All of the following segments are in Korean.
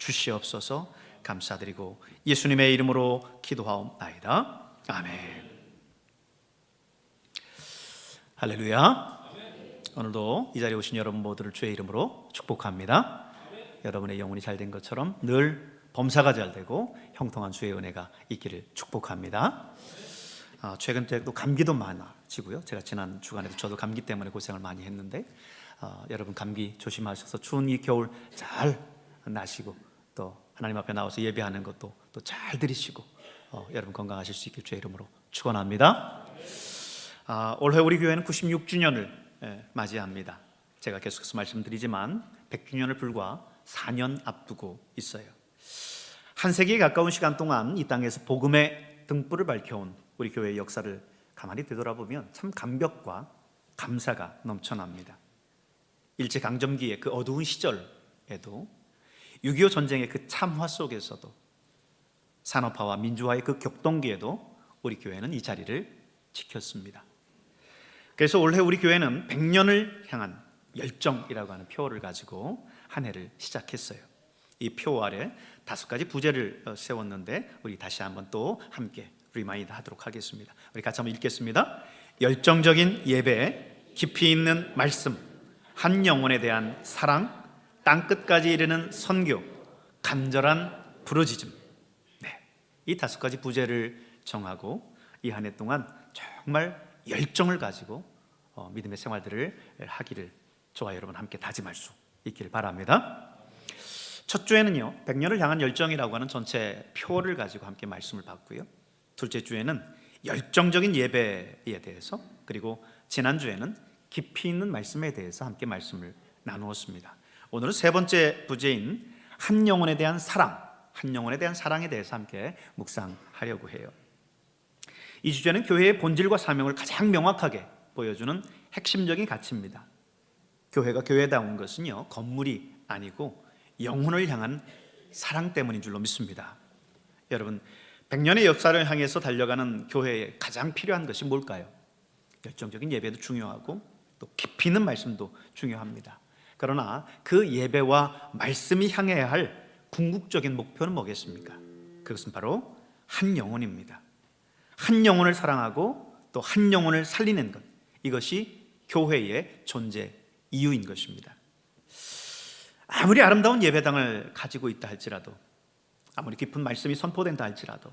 주시옵소서. 감사드리고 예수님의 이름으로 기도하옵나이다. 아멘. 할렐루야. 오늘도 이 자리에 오신 여러분 모두를 주의 이름으로 축복합니다. 여러분의 영혼이 잘된 것처럼 늘 범사가 잘되고 형통한 주의 은혜가 있기를 축복합니다. 최근 또 감기도 많아지고요. 제가 지난 주간에도 저도 감기 때문에 고생을 많이 했는데 여러분 감기 조심하셔서 추운 이 겨울 잘 나시고 또 하나님 앞에 나와서 예배하는 것도 또 잘 들으시고 여러분 건강하실 수 있길 주의 이름으로 축원합니다. 올해 우리 교회는 96주년을 맞이합니다. 제가 계속해서 말씀드리지만 100주년을 불과 4년 앞두고 있어요. 한 세기에 가까운 시간 동안 이 땅에서 복음의 등불을 밝혀온 우리 교회의 역사를 가만히 되돌아보면 참 감격과 감사가 넘쳐납니다. 일제강점기의 그 어두운 시절에도 6.25 전쟁의 그 참화 속에서도 산업화와 민주화의 그 격동기에도 우리 교회는 이 자리를 지켰습니다. 그래서 올해 우리 교회는 100년을 향한 열정이라고 하는 표어를 가지고 한 해를 시작했어요. 이 표 아래 5가지 부제를 세웠는데 우리 다시 한번 또 함께 리마인드 하도록 하겠습니다. 우리 같이 한번 읽겠습니다. 열정적인 예배, 깊이 있는 말씀, 한 영혼에 대한 사랑, 땅끝까지 이르는 선교, 간절한 부르짖음. 이 5가지 부제를 정하고 이 한 해 동안 정말 열정을 가지고 믿음의 생활들을 하기를 저와 여러분 함께 다짐할 수 있기를 바랍니다. 첫 주에는요 100년을 향한 열정이라고 하는 전체 표를 가지고 함께 말씀을 받고요, 둘째 주에는 열정적인 예배에 대해서, 그리고 지난주에는 깊이 있는 말씀에 대해서 함께 말씀을 나누었습니다. 오늘은 세 번째 부제인 한 영혼에 대한 사랑, 한 영혼에 대한 사랑에 대해서 함께 묵상하려고 해요. 이 주제는 교회의 본질과 사명을 가장 명확하게 보여주는 핵심적인 가치입니다. 교회가 교회다운 것은요 건물이 아니고 영혼을 향한 사랑 때문인 줄로 믿습니다. 여러분 100년의 역사를 향해서 달려가는 교회에 가장 필요한 것이 뭘까요? 열정적인 예배도 중요하고 또 깊이 있는 말씀도 중요합니다. 그러나 그 예배와 말씀이 향해야 할 궁극적인 목표는 뭐겠습니까? 그것은 바로 한 영혼입니다. 한 영혼을 사랑하고 또 한 영혼을 살리는 것, 이것이 교회의 존재 이유인 것입니다. 아무리 아름다운 예배당을 가지고 있다 할지라도, 아무리 깊은 말씀이 선포된다 할지라도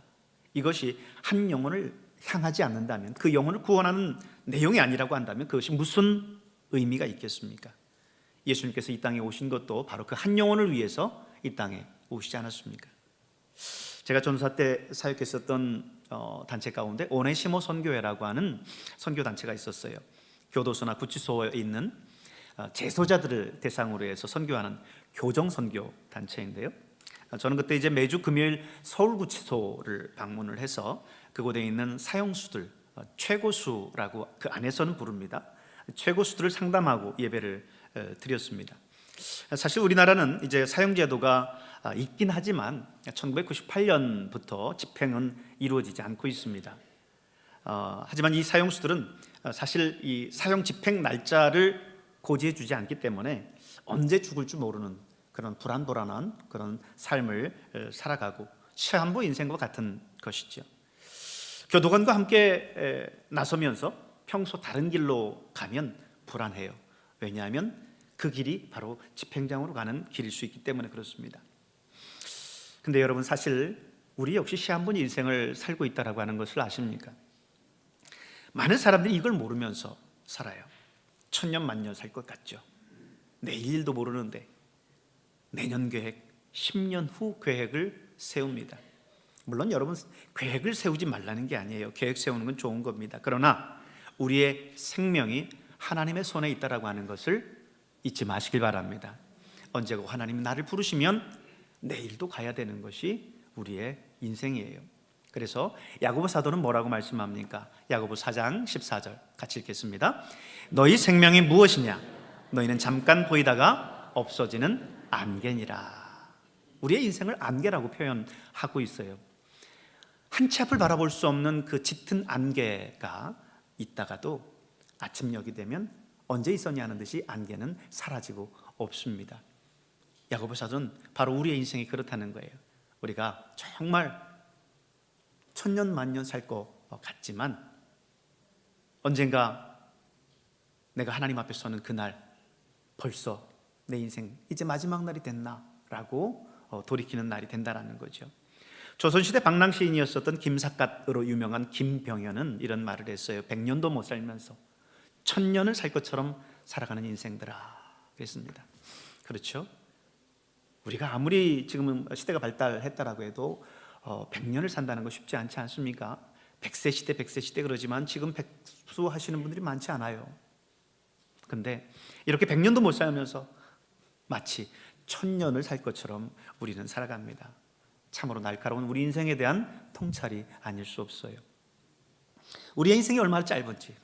이것이 한 영혼을 향하지 않는다면, 그 영혼을 구원하는 내용이 아니라고 한다면 그것이 무슨 의미가 있겠습니까? 예수님께서 이 땅에 오신 것도 바로 그 한 영혼을 위해서 이 땅에 오시지 않았습니까? 제가 전사 때 사역했었던 단체 가운데 오네시모 선교회라고 하는 선교단체가 있었어요. 교도소나 구치소에 있는 재소자들을 대상으로 해서 선교하는 교정선교 단체인데요, 저는 그때 이제 매주 금요일 서울구치소를 방문을 해서 그곳에 있는 사형수들, 최고수라고 그 안에서는 부릅니다. 최고수들을 상담하고 예배를 드렸습니다. 사실 우리나라는 이제 사형제도가 있긴 하지만 1998년부터 집행은 이루어지지 않고 있습니다. 하지만 이 사형수들은 사실 이 사형 집행 날짜를 고지해 주지 않기 때문에 언제 죽을지 모르는 그런 불안불안한 그런 삶을 살아가고 시한부 인생과 같은 것이죠. 교도관과 함께 나서면서 평소 다른 길로 가면 불안해요. 왜냐하면 그 길이 바로 집행장으로 가는 길일 수 있기 때문에 그렇습니다. 근데 여러분, 사실 우리 역시 시한부 인생을 살고 있다고 하는 것을 아십니까? 많은 사람들이 이걸 모르면서 살아요. 천년 만년 살 것 같죠. 내일도 모르는데 내년 계획, 10년 후 계획을 세웁니다. 물론 여러분, 계획을 세우지 말라는 게 아니에요. 계획 세우는 건 좋은 겁니다. 그러나 우리의 생명이 하나님의 손에 있다라고 하는 것을 잊지 마시길 바랍니다. 언제고 하나님이 나를 부르시면 내일도 가야 되는 것이 우리의 인생이에요. 그래서 야고보 사도는 뭐라고 말씀합니까? 야고보 4장 14절 같이 읽겠습니다. 너희 생명이 무엇이냐? 너희는 잠깐 보이다가 없어지는 안개니라. 우리의 인생을 안개라고 표현하고 있어요. 한 치 앞을 바라볼 수 없는 그 짙은 안개가 있다가도 아침녘이 되면 언제 있었냐는 듯이 안개는 사라지고 없습니다. 야고보 사도는 바로 우리의 인생이 그렇다는 거예요. 우리가 정말 천년 만년 살 것 같지만 언젠가 내가 하나님 앞에 서는 그날 벌써 내 인생 이제 마지막 날이 됐나 라고 돌이키는 날이 된다라는 거죠. 조선시대 방랑 시인이었었던 김삿갓으로 유명한 김병현은 이런 말을 했어요. 100년도 못 살면서 1000년을 살 것처럼 살아가는 인생들아 그랬습니다. 그렇죠? 우리가 아무리 지금은 시대가 발달했다라고 해도 100년을 산다는 거 쉽지 않지 않습니까? 100세 시대 100세 시대 그러지만 지금 백수 하시는 분들이 많지 않아요. 근데 이렇게 100년도 못 살면서 마치 1000년을 살 것처럼 우리는 살아갑니다. 참으로 날카로운 우리 인생에 대한 통찰이 아닐 수 없어요. 우리의 인생이 얼마나 짧은지,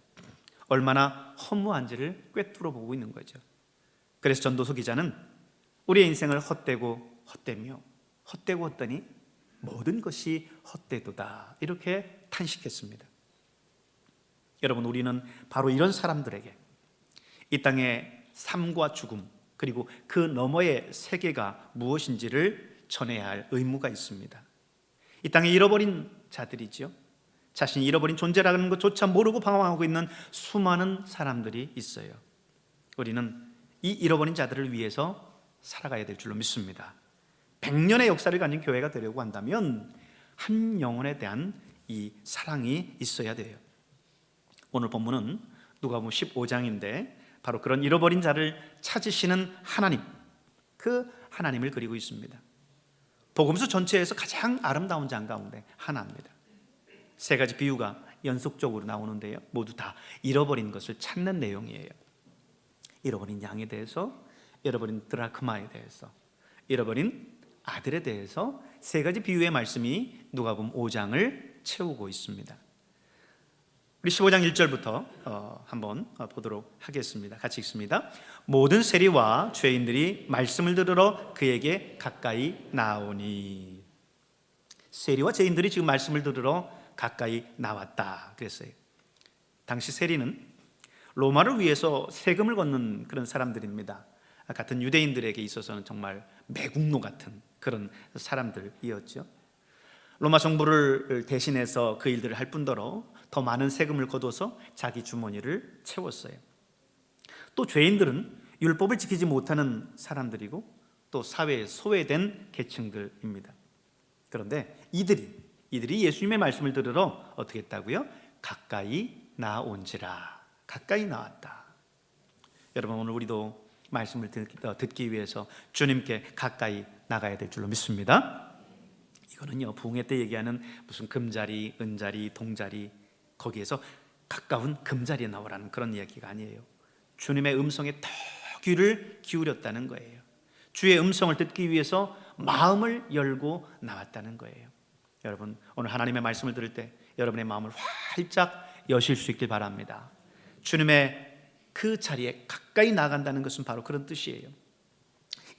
얼마나 허무한지를 꿰뚫어 보고 있는 거죠. 그래서 전도서 기자는 우리의 인생을 헛되고 헛되며 헛되고 헛되니 모든 것이 헛되도다 이렇게 탄식했습니다. 여러분, 우리는 바로 이런 사람들에게 이 땅의 삶과 죽음 그리고 그 너머의 세계가 무엇인지를 전해야 할 의무가 있습니다. 이 땅에 잃어버린 자들이죠. 자신이 잃어버린 존재라는 것조차 모르고 방황하고 있는 수많은 사람들이 있어요. 우리는 이 잃어버린 자들을 위해서 살아가야 될 줄로 믿습니다. 100년의 역사를 가진 교회가 되려고 한다면 한 영혼에 대한 이 사랑이 있어야 돼요. 오늘 본문은 누가복음 15장인데 바로 그런 잃어버린 자를 찾으시는 하나님, 그 하나님을 그리고 있습니다. 복음서 전체에서 가장 아름다운 장 가운데 하나입니다. 세 가지 비유가 연속적으로 나오는데요, 모두 다 잃어버린 것을 찾는 내용이에요. 잃어버린 양에 대해서, 잃어버린 드라크마에 대해서, 잃어버린 아들에 대해서 세 가지 비유의 말씀이 누가복음 5장을 채우고 있습니다. 우리 15장 1절부터 한번 보도록 하겠습니다. 같이 읽습니다. 모든 세리와 죄인들이 말씀을 들으러 그에게 가까이 나오니. 세리와 죄인들이 지금 말씀을 들으러 가까이 나왔다 그랬어요. 당시 세리는 로마를 위해서 세금을 걷는 그런 사람들입니다. 같은 유대인들에게 있어서는 정말 매국노 같은 그런 사람들이었죠. 로마 정부를 대신해서 그 일들을 할 뿐더러 더 많은 세금을 거둬서 자기 주머니를 채웠어요. 또 죄인들은 율법을 지키지 못하는 사람들이고 또 사회에 소외된 계층들입니다. 그런데 이들이 예수님의 말씀을 들으러 어떻게 했다고요? 가까이 나온지라. 가까이 나왔다. 여러분, 오늘 우리도 말씀을 듣기 위해서 주님께 가까이 나가야 될 줄로 믿습니다. 이거는요, 부흥회 때 얘기하는 무슨 금자리, 은자리, 동자리, 거기에서 가까운 금자리에 나오라는 그런 이야기가 아니에요. 주님의 음성에 더 귀를 기울였다는 거예요. 주의 음성을 듣기 위해서 마음을 열고 나왔다는 거예요. 여러분, 오늘 하나님의 말씀을 들을 때 여러분의 마음을 활짝 여실 수 있길 바랍니다. 주님의 그 자리에 가까이 나간다는 것은 바로 그런 뜻이에요.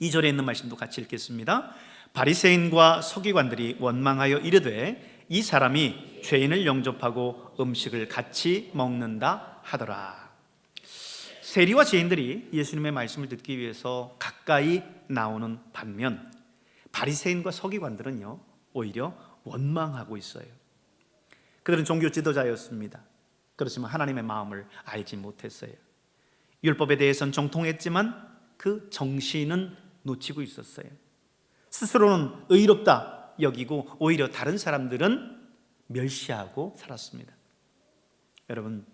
2절에 있는 말씀도 같이 읽겠습니다. 바리새인과 서기관들이 원망하여 이르되 이 사람이 죄인을 영접하고 음식을 같이 먹는다 하더라. 세리와 죄인들이 예수님의 말씀을 듣기 위해서 가까이 나오는 반면 바리새인과 서기관들은요, 오히려 원망하고 있어요. 그들은 종교 지도자였습니다. 그렇지만 하나님의 마음을 알지 못했어요. 율법에 대해서는 정통했지만 그 정신은 놓치고 있었어요. 스스로는 의롭다 여기고 오히려 다른 사람들은 멸시하고 살았습니다. 여러분,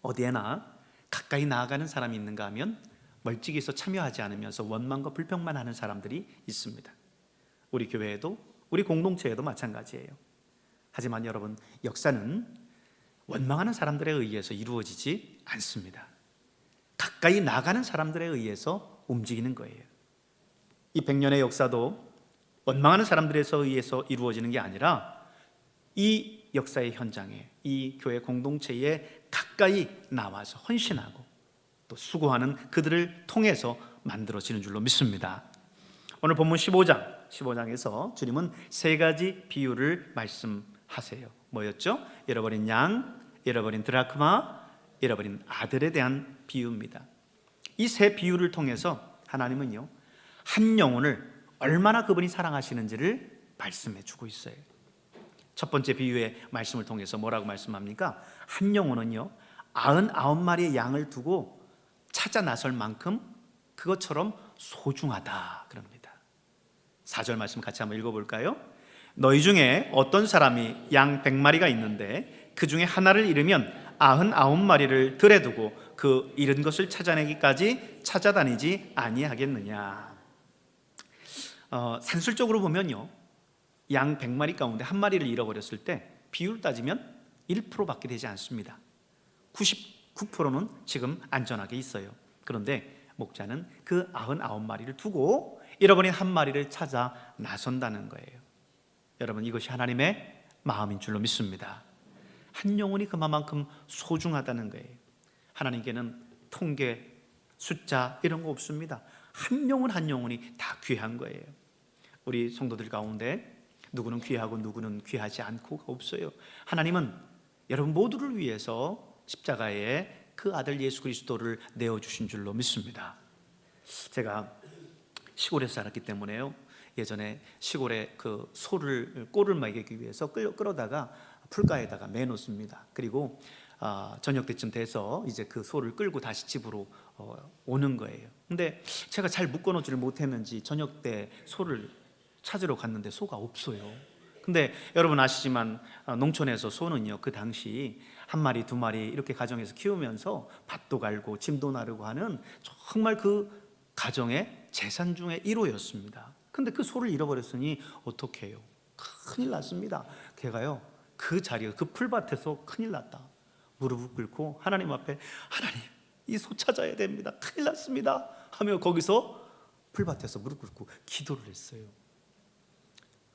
어디에나 가까이 나아가는 사람이 있는가 하면 멀찍이서 참여하지 않으면서 원망과 불평만 하는 사람들이 있습니다. 우리 교회에도, 우리 공동체에도 마찬가지예요. 하지만 여러분, 역사는 원망하는 사람들에 의해서 이루어지지 않습니다. 가까이 나가는 사람들에 의해서 움직이는 거예요. 이 100년의 역사도 원망하는 사람들에서 의해서 이루어지는 게 아니라 이 역사의 현장에, 이 교회 공동체에 가까이 나와서 헌신하고 또 수고하는 그들을 통해서 만들어지는 줄로 믿습니다. 오늘 본문 15장에서 주님은 세 가지 비유를 말씀하세요. 뭐였죠? 잃어버린 양, 잃어버린 드라크마, 잃어버린 아들에 대한 비유입니다. 이 세 비유를 통해서 하나님은요, 한 영혼을 얼마나 그분이 사랑하시는지를 말씀해 주고 있어요. 첫 번째 비유의 말씀을 통해서 뭐라고 말씀합니까? 한 영혼은요 99마리의 양을 두고 찾아 나설 만큼 그것처럼 소중하다 그럽니다. 4절 말씀 같이 한번 읽어볼까요? 너희 중에 어떤 사람이 양 100마리가 있는데 그 중에 하나를 잃으면 99마리를 들에 두고 그 잃은 것을 찾아내기까지 찾아다니지 아니하겠느냐. 산술적으로 보면요 양 100마리 가운데 한 마리를 잃어버렸을 때 비율 따지면 1%밖에 되지 않습니다. 99%는 지금 안전하게 있어요. 그런데 목자는 그 99마리를 두고 잃어버린 한 마리를 찾아 나선다는 거예요. 여러분 이것이 하나님의 마음인 줄로 믿습니다. 한 영혼이 그만큼 소중하다는 거예요. 하나님께는 통계, 숫자 이런 거 없습니다. 한 영혼 한 영혼이 다 귀한 거예요. 우리 성도들 가운데 누구는 귀하고 누구는 귀하지 않고가 없어요. 하나님은 여러분 모두를 위해서 십자가에 그 아들 예수 그리스도를 내어주신 줄로 믿습니다. 제가 시골에서 자랐기 때문에요 예전에 시골에 그 소를 꼴을 먹이기 위해서 끌어다가 풀가에다가 매놓습니다. 그리고 저녁 때쯤 돼서 이제 그 소를 끌고 다시 집으로 오는 거예요. 근데 제가 잘 묶어놓지를 못했는지 저녁 때 소를 찾으러 갔는데 소가 없어요. 근데 여러분 아시지만 농촌에서 소는요 그 당시 한 마리 두 마리 이렇게 가정에서 키우면서 밭도 갈고 짐도 나르고 하는 정말 그 가정의 재산 중에 1호였습니다. 근데 그 소를 잃어버렸으니 어떻게 해요? 큰일 났습니다. 걔가요 그 자리에 그 풀밭에서 큰일 났다 무릎을 꿇고 하나님 앞에 하나님 이 소 찾아야 됩니다. 큰일 났습니다 하며 거기서 풀밭에서 무릎 꿇고 기도를 했어요.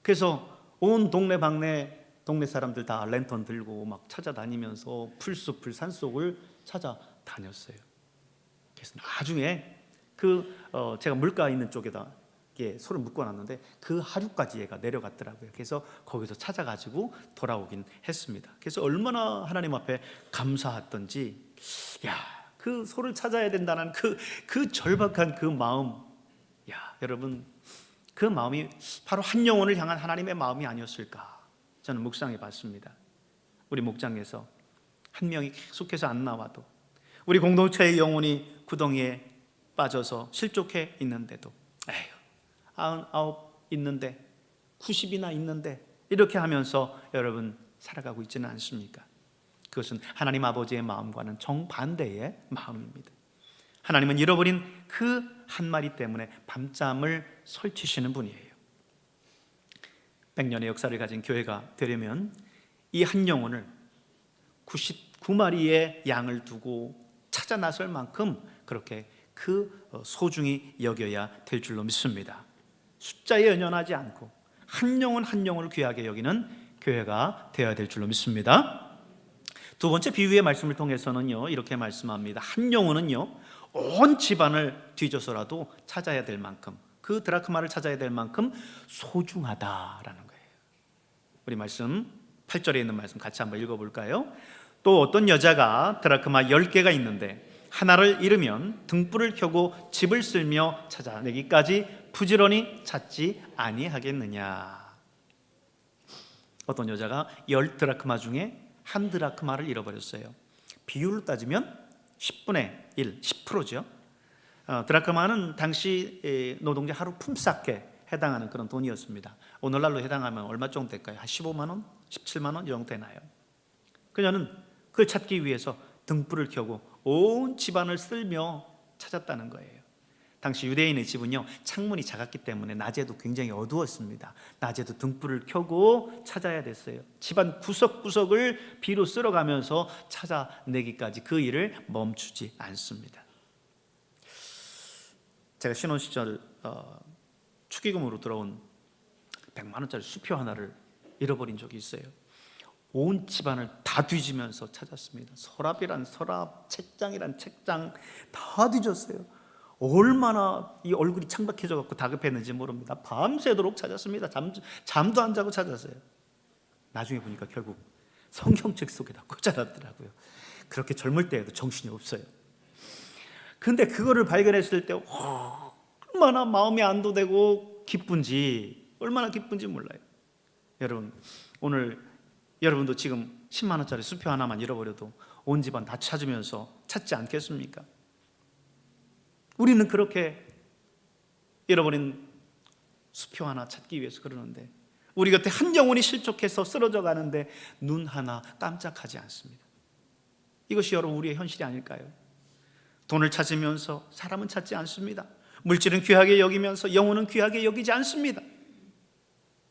그래서 온 동네 방네 동네 사람들 다 랜턴 들고 막 찾아다니면서 풀숲을 산속을 찾아다녔어요. 그래서 나중에 제가 물가 있는 쪽에다 소를 묶어놨는데 그 하류까지 얘가 내려갔더라고요. 그래서 거기서 찾아가지고 돌아오긴 했습니다. 그래서 얼마나 하나님 앞에 감사했던지 그 소를 찾아야 된다는 그 절박한 그 마음 여러분 그 마음이 바로 한 영혼을 향한 하나님의 마음이 아니었을까 저는 묵상해 봤습니다. 우리 목장에서 한 명이 계속해서 안 나와도 우리 공동체의 영혼이 구덩이에 빠져서 실족해 있는데도 99 있는데 90이나 있는데 이렇게 하면서 여러분 살아가고 있지는 않습니까? 그것은 하나님 아버지의 마음과는 정반대의 마음입니다. 하나님은 잃어버린 그 한 마리 때문에 밤잠을 설치시는 분이에요. 100년의 역사를 가진 교회가 되려면 이 한 영혼을 99마리의 양을 두고 찾아 나설 만큼 그렇게 소중히 여겨야 될 줄로 믿습니다. 숫자에 연연하지 않고 한 영혼 한 영혼을 귀하게 여기는 교회가 되어야 될 줄로 믿습니다. 두 번째 비유의 말씀을 통해서는요 이렇게 말씀합니다. 한 영혼은요 온 집안을 뒤져서라도 찾아야 될 만큼 그 드라크마를 찾아야 될 만큼 소중하다라는 거예요. 우리 말씀 8절에 있는 말씀 같이 한번 읽어볼까요? 또 어떤 여자가 드라크마 10개가 있는데 하나를 잃으면 등불을 켜고 집을 쓸며 찾아내기까지 부지런히 찾지 아니하겠느냐. 어떤 여자가 10드라크마 중에 한 드라크마를 잃어버렸어요. 비율로 따지면 10분의 1, 10%죠. 드라크마는 당시 노동자 하루 품삯에 해당하는 그런 돈이었습니다. 오늘날로 해당하면 얼마 정도 될까요? 한 15만 원, 17만 원 정도 되나요? 그녀는 그걸 찾기 위해서 등불을 켜고 온 집안을 쓸며 찾았다는 거예요. 당시 유대인의 집은요 창문이 작았기 때문에 낮에도 굉장히 어두웠습니다. 낮에도 등불을 켜고 찾아야 됐어요. 집안 구석구석을 비로 쓸어가면서 찾아내기까지 그 일을 멈추지 않습니다. 제가 신혼 시절 축의금으로 들어온 100만 원짜리 수표 하나를 잃어버린 적이 있어요. 온 집안을 다 뒤지면서 찾았습니다. 서랍이란 서랍, 책장이란 책장 다 뒤졌어요. 얼마나 이 얼굴이 창백해져 갖고 다급했는지 모릅니다. 밤새도록 찾았습니다. 잠도 안 자고 찾았어요. 나중에 보니까 결국 성경책 속에다 꽂아놨더라고요. 그렇게 젊을 때에도 정신이 없어요. 근데 그거를 발견했을 때 얼마나 마음이 안도되고 기쁜지, 얼마나 기쁜지 몰라요. 여러분, 오늘 여러분도 지금 10만 원짜리 수표 하나만 잃어버려도 온 집안 다 찾으면서 찾지 않겠습니까? 우리는 그렇게 잃어버린 수표 하나 찾기 위해서 그러는데, 우리 곁에 한 영혼이 실족해서 쓰러져 가는데 눈 하나 깜짝하지 않습니다. 이것이 여러분 우리의 현실이 아닐까요? 돈을 찾으면서 사람은 찾지 않습니다. 물질은 귀하게 여기면서 영혼은 귀하게 여기지 않습니다.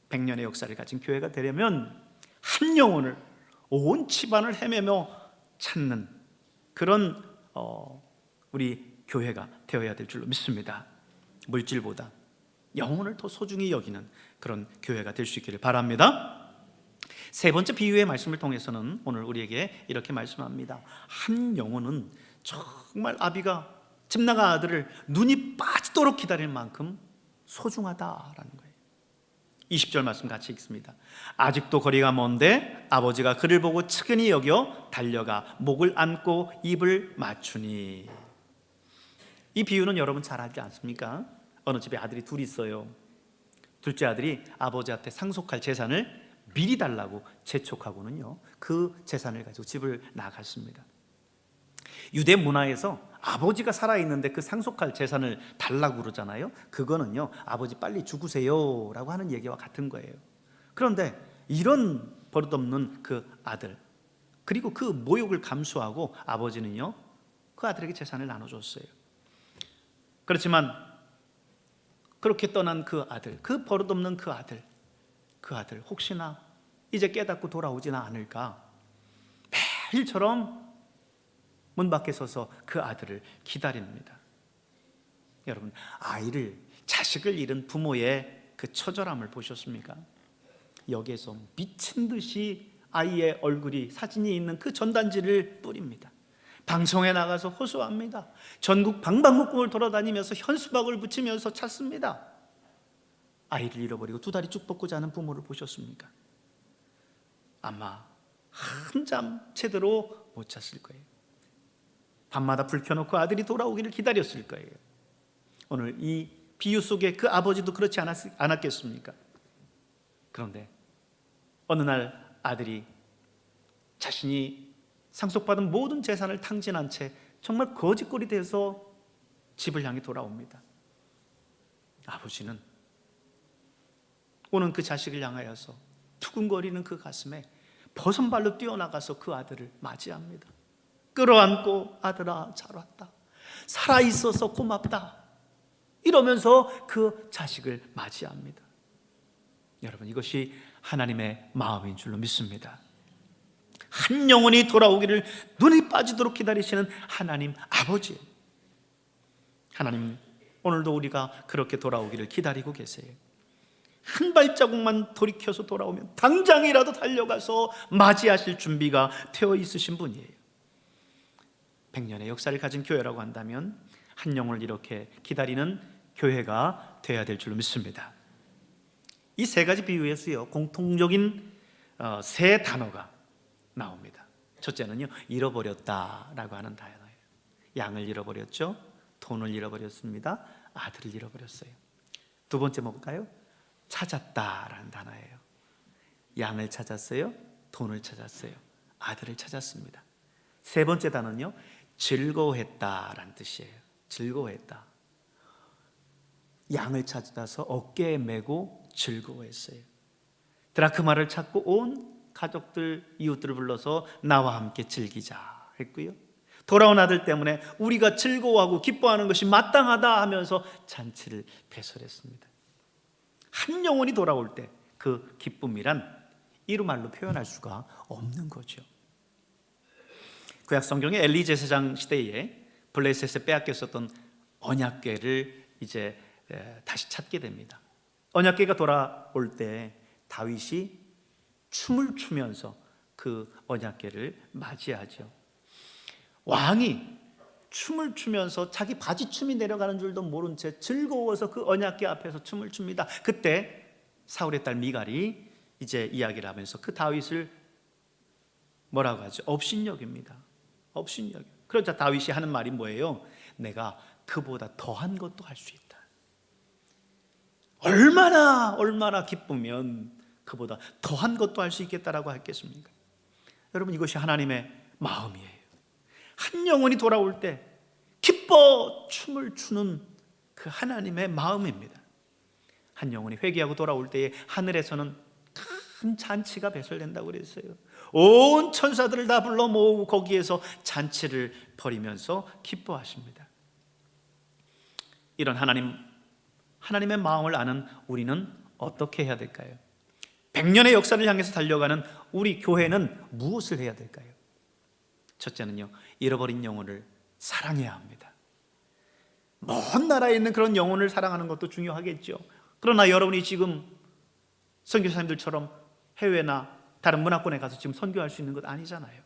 100년의 역사를 가진 교회가 되려면 한 영혼을 온 집안을 헤매며 찾는 그런 우리 교회가 되어야 될 줄로 믿습니다. 물질보다 영혼을 더 소중히 여기는 그런 교회가 될 수 있기를 바랍니다. 세 번째 비유의 말씀을 통해서는 오늘 우리에게 이렇게 말씀합니다. 한 영혼은 정말 아비가 집 나간 아들을 눈이 빠지도록 기다릴 만큼 소중하다라는 거예요. 20절 말씀 같이 읽습니다. 아직도 거리가 먼데 아버지가 그를 보고 측은히 여겨 달려가 목을 안고 입을 맞추니. 이 비유는 여러분 잘 알지 않습니까? 어느 집에 아들이 둘이 있어요. 둘째 아들이 아버지한테 상속할 재산을 미리 달라고 재촉하고는요, 그 재산을 가지고 집을 나갔습니다. 유대 문화에서 아버지가 살아있는데 그 상속할 재산을 달라고 그러잖아요. 그거는요, 아버지 빨리 죽으세요 라고 하는 얘기와 같은 거예요. 그런데 이런 버릇없는 그 아들, 그리고 그 모욕을 감수하고 아버지는요, 그 아들에게 재산을 나눠줬어요. 그렇지만 그렇게 떠난 그 아들, 그 버릇없는 그 아들 혹시나 이제 깨닫고 돌아오지는 않을까, 매일처럼 문 밖에 서서 그 아들을 기다립니다. 여러분, 자식을 잃은 부모의 그 처절함을 보셨습니까? 여기에서 미친 듯이 아이의 얼굴이, 사진이 있는 그 전단지를 뿌립니다. 방송에 나가서 호소합니다. 전국 방방곡곡을 돌아다니면서 현수막을 붙이면서 찾습니다. 아이를 잃어버리고 두 다리 쭉 뻗고 자는 부모를 보셨습니까? 아마 한잠 제대로 못 잤을 거예요. 밤마다 불 켜놓고 아들이 돌아오기를 기다렸을 거예요. 오늘 이 비유 속에 그 아버지도 그렇지 않았겠습니까? 그런데 어느 날 아들이 자신이 상속받은 모든 재산을 탕진한 채 정말 거짓골이 돼서 집을 향해 돌아옵니다. 아버지는 오는 그 자식을 향하여서 두근거리는 그 가슴에 버선발로 뛰어나가서 그 아들을 맞이합니다. 끌어안고 아들아 잘 왔다, 살아있어서 고맙다, 이러면서 그 자식을 맞이합니다. 여러분, 이것이 하나님의 마음인 줄로 믿습니다. 한 영혼이 돌아오기를 눈이 빠지도록 기다리시는 하나님 아버지, 하나님 오늘도 우리가 그렇게 돌아오기를 기다리고 계세요. 한 발자국만 돌이켜서 돌아오면 당장이라도 달려가서 맞이하실 준비가 되어 있으신 분이에요. 100년의 역사를 가진 교회라고 한다면 한 영혼을 이렇게 기다리는 교회가 되어야 될 줄로 믿습니다. 이 세 가지 비유에서요, 공통적인 세 단어가 나옵니다. 첫째는요, 잃어버렸다라고 하는 단어예요. 양을 잃어버렸죠, 돈을 잃어버렸습니다, 아들을 잃어버렸어요. 두 번째 뭘까요? 찾았다라는 단어예요. 양을 찾았어요, 돈을 찾았어요, 아들을 찾았습니다. 세 번째 단어는요, 즐거워했다라는 뜻이에요. 즐거워했다. 양을 찾아서 어깨에 메고 즐거워했어요. 드라크마를 찾고 온 가족들, 이웃들을 불러서 나와 함께 즐기자 했고요. 돌아온 아들 때문에 우리가 즐거워하고 기뻐하는 것이 마땅하다 하면서 잔치를 배설했습니다. 한 영혼이 돌아올 때 그 기쁨이란 이루 말로 표현할 수가 없는 거죠. 구약 성경의 엘리 제사장 시대에 블레셋에 빼앗겼었던 언약궤를 이제 다시 찾게 됩니다. 언약궤가 돌아올 때 다윗이 춤을 추면서 그 언약궤를 맞이하죠. 왕이 춤을 추면서 자기 바지춤이 내려가는 줄도 모른 채 즐거워서 그 언약궤 앞에서 춤을 춥니다. 그때 사울의 딸 미갈이 이제 이야기를 하면서 그 다윗을 뭐라고 하죠? 업신여깁니다. 업신여겨. 그러자 다윗이 하는 말이 뭐예요? 내가 그보다 더한 것도 할 수 있다. 얼마나 기쁘면 그보다 더한 것도 할 수 있겠다라고 하겠습니까? 여러분, 이것이 하나님의 마음이에요. 한 영혼이 돌아올 때 기뻐 춤을 추는 그 하나님의 마음입니다. 한 영혼이 회개하고 돌아올 때에 하늘에서는 큰 잔치가 배설된다고 그랬어요. 온 천사들을 다 불러 모으고 거기에서 잔치를 벌이면서 기뻐하십니다. 이런 하나님의 마음을 아는 우리는 어떻게 해야 될까요? 100년의 역사를 향해서 달려가는 우리 교회는 무엇을 해야 될까요? 첫째는요, 잃어버린 영혼을 사랑해야 합니다. 먼 나라에 있는 그런 영혼을 사랑하는 것도 중요하겠죠. 그러나 여러분이 지금 선교사님들처럼 해외나 다른 문화권에 가서 지금 선교할 수 있는 것 아니잖아요.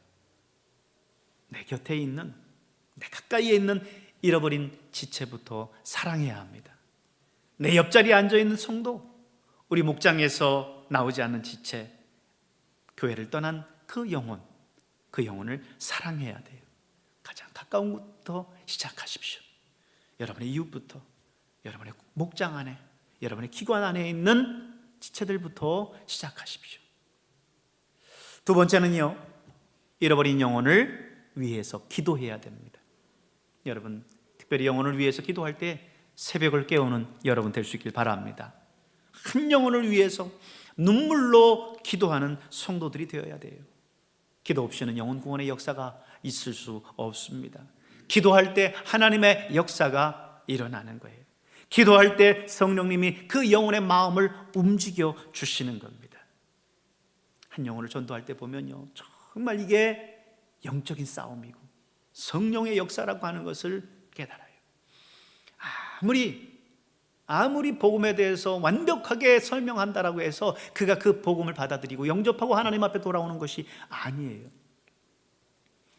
내 곁에 있는, 내 가까이에 있는 잃어버린 지체부터 사랑해야 합니다. 내 옆자리에 앉아있는 성도, 우리 목장에서 나오지 않는 지체, 교회를 떠난 그 영혼을 사랑해야 돼요. 가장 가까운 곳부터 시작하십시오. 여러분의 이웃부터, 여러분의 목장 안에, 여러분의 기관 안에 있는 지체들부터 시작하십시오. 두 번째는요, 잃어버린 영혼을 위해서 기도해야 됩니다. 여러분, 특별히 영혼을 위해서 기도할 때 새벽을 깨우는 여러분 될 수 있길 바랍니다. 한 영혼을 위해서 눈물로 기도하는 성도들이 되어야 돼요. 기도 없이는 영혼 구원의 역사가 있을 수 없습니다. 기도할 때 하나님의 역사가 일어나는 거예요. 기도할 때 성령님이 그 영혼의 마음을 움직여 주시는 겁니다. 한 영혼을 전도할 때 보면요, 정말 이게 영적인 싸움이고 성령의 역사라고 하는 것을 깨달아요. 아무리 복음에 대해서 완벽하게 설명한다라고 해서 그가 그 복음을 받아들이고 영접하고 하나님 앞에 돌아오는 것이 아니에요.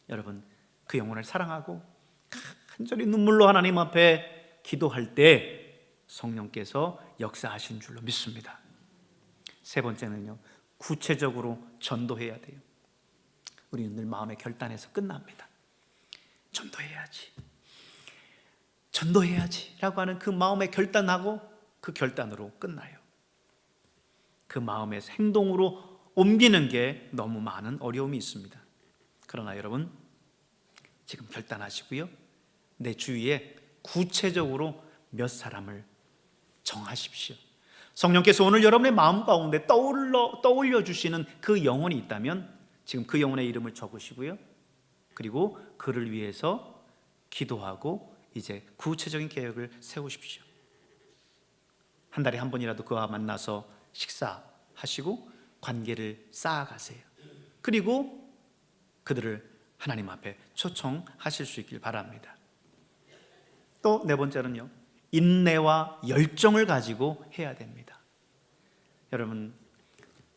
여러분, 그 영혼을 사랑하고 간절히 눈물로 하나님 앞에 기도할 때 성령께서 역사하신 줄로 믿습니다. 세 번째는요, 구체적으로 전도해야 돼요. 우리는 늘 마음의 결단에서 끝납니다. 전도해야지 라고 하는 그 마음의 결단하고 그 결단으로 끝나요. 그 마음의 행동으로 옮기는 게 너무 많은 어려움이 있습니다. 그러나 여러분, 지금 결단하시고요, 내 주위에 구체적으로 몇 사람을 정하십시오. 성령께서 오늘 여러분의 마음 가운데 떠올려 주시는 그 영혼이 있다면 지금 그 영혼의 이름을 적으시고요, 그리고 그를 위해서 기도하고 이제 구체적인 계획을 세우십시오. 한 달에 한 번이라도 그와 만나서 식사하시고 관계를 쌓아가세요. 그리고 그들을 하나님 앞에 초청하실 수 있길 바랍니다. 또 네 번째는요, 인내와 열정을 가지고 해야 됩니다. 여러분,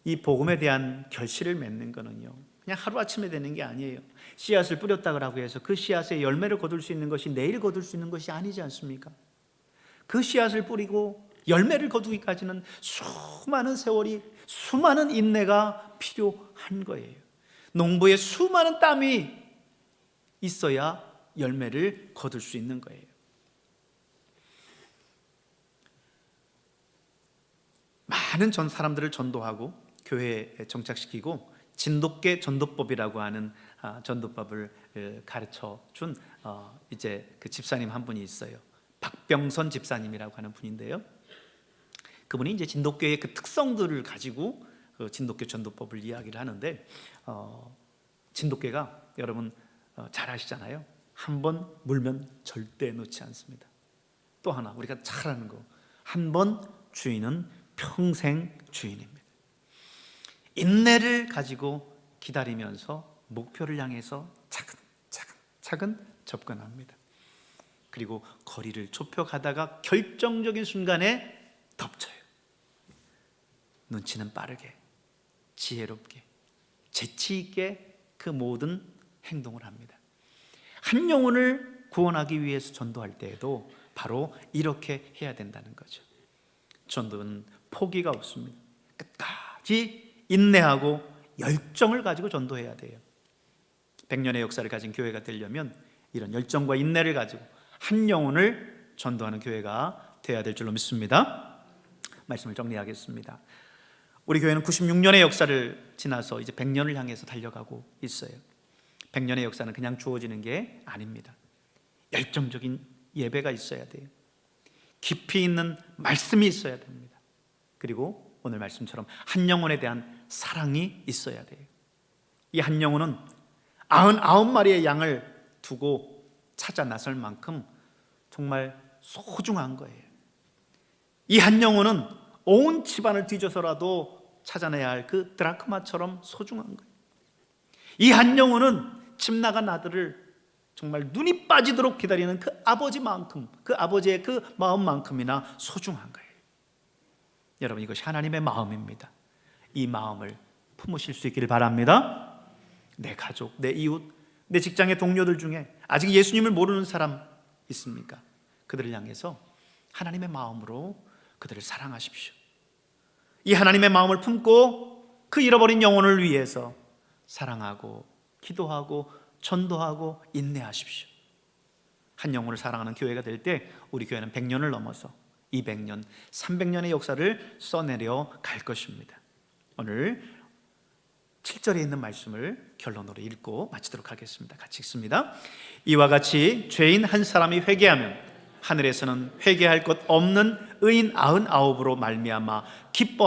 이 복음에 대한 결실을 맺는 거는요, 그냥 하루아침에 되는 게 아니에요. 씨앗을 뿌렸다고 해서 그 씨앗에 열매를 거둘 수 있는 것이 내일 거둘 수 있는 것이 아니지 않습니까? 그 씨앗을 뿌리고 열매를 거두기까지는 수많은 세월이, 수많은 인내가 필요한 거예요. 농부의 수많은 땀이 있어야 열매를 거둘 수 있는 거예요. 많은 사람들을 전도하고 교회에 정착시키고 진돗개 전도법이라고 하는 전도법을 가르쳐 준 이제 그 집사님 한 분이 있어요. 박병선 집사님이라고 하는 분인데요, 그분이 이제 진돗개의 그 특성들을 가지고 그 진돗개 전도법을 이야기를 하는데, 진돗개가 여러분 잘 아시잖아요. 한 번 물면 절대 놓지 않습니다. 또 하나 우리가 잘 아는 거, 한 번 주인은 평생 주인입니다. 인내를 가지고 기다리면서 목표를 향해서 차근차근 접근합니다. 그리고 거리를 좁혀가다가 결정적인 순간에 덮쳐요. 눈치는 빠르게, 지혜롭게, 재치 있게 그 모든 행동을 합니다. 한 영혼을 구원하기 위해서 전도할 때에도 바로 이렇게 해야 된다는 거죠. 전도는 포기가 없습니다. 끝까지 인내하고 열정을 가지고 전도해야 돼요. 100년의 역사를 가진 교회가 되려면 이런 열정과 인내를 가지고 한 영혼을 전도하는 교회가 되어야 될 줄로 믿습니다. 말씀을 정리하겠습니다. 우리 교회는 96년의 역사를 지나서 이제 100년을 향해서 달려가고 있어요. 100년의 역사는 그냥 주어지는 게 아닙니다. 열정적인 예배가 있어야 돼요. 깊이 있는 말씀이 있어야 됩니다. 그리고 오늘 말씀처럼 한 영혼에 대한 사랑이 있어야 돼요. 이 한 영혼은 99마리의 양을 두고 찾아 나설 만큼 정말 소중한 거예요. 이 한 영혼은 온 집안을 뒤져서라도 찾아내야 할 그 드라크마처럼 소중한 거예요. 이 한 영혼은 집 나간 아들을 정말 눈이 빠지도록 기다리는 그 아버지만큼, 그 아버지의 그 마음만큼이나 소중한 거예요. 여러분, 이것이 하나님의 마음입니다. 이 마음을 품으실 수 있기를 바랍니다. 내 가족, 내 이웃, 내 직장의 동료들 중에 아직 예수님을 모르는 사람 있습니까? 그들을 향해서 하나님의 마음으로 그들을 사랑하십시오. 이 하나님의 마음을 품고 그 잃어버린 영혼을 위해서 사랑하고 기도하고 전도하고 인내하십시오. 한 영혼을 사랑하는 교회가 될 때 우리 교회는 100년을 넘어서 200년, 300년의 역사를 써내려 갈 것입니다. 오늘 7절에 있는 말씀을 결론으로 읽고 마치도록 하겠습니다. 같이 읽습니다. 이와 같이 죄인 한 사람이 회개하면 하늘에서는 회개할 것 없는 의인 99으로 말미암아 기뻐하는